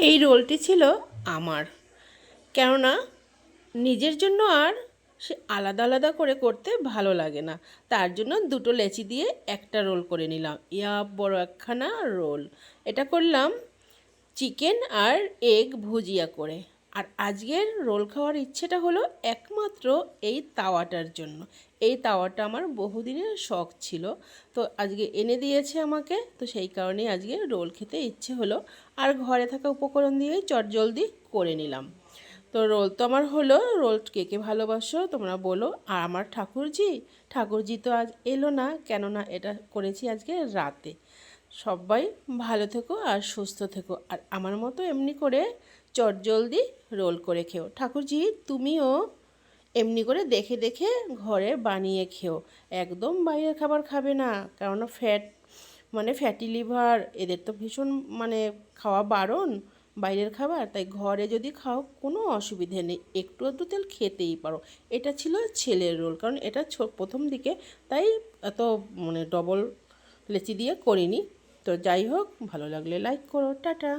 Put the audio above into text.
এই রোলটি ছিল আমার, কেননা নিজের জন্য আর সে আলাদা আলাদা করে করতে ভালো লাগে না। তার জন্য দুটো লেচি দিয়ে একটা রোল করে নিলাম। বড় একখানা রোল। এটা করলাম চিকেন আর এগ ভুজিয়া করে। আর আজকের রোল খাওয়ার ইচ্ছেটা হলো একমাত্র এই তাওয়াটার জন্য। এই তাওয়াটা আমার বহুদিনের শখ ছিল, তো আজকে এনে দিয়েছে আমাকে, তো সেই কারণেই আজকে রোল খেতে ইচ্ছে হলো। আর ঘরে থাকা উপকরণ দিয়েই চটজলদি করে নিলাম। তো রোল তো আমার হলো। রোল কে কে ভালোবাসো তোমরা বলো। আর আমার ঠাকুরজি তো আজ এলো না, কেননা এটা করেছি আজকে রাতে। সবাই ভালো থেকো আর সুস্থ থেকো, আর আমার মতো এমনি করে চটজলদি রোল করে খেও। ঠাকুরজি তুমিও এমনি করে দেখে দেখে ঘরে বানিয়ে খেও। একদম বাইরের খাবার খাবে না, কেননা ফ্যাটি লিভার এদের তো ভীষণ খাওয়া বারণ বাইরের খাবার। তাই ঘরে যদি খাও কোনো অসুবিধে নেই, একটু আধটু তেল খেতেই পারো। এটা ছিল ছেলের রোল, কারণ এটা প্রথম দিকে, তাই এত ডবল লেচি দিয়ে করিনি। তো যাই হোক, ভালো লাগলে লাইক করো। টাটা।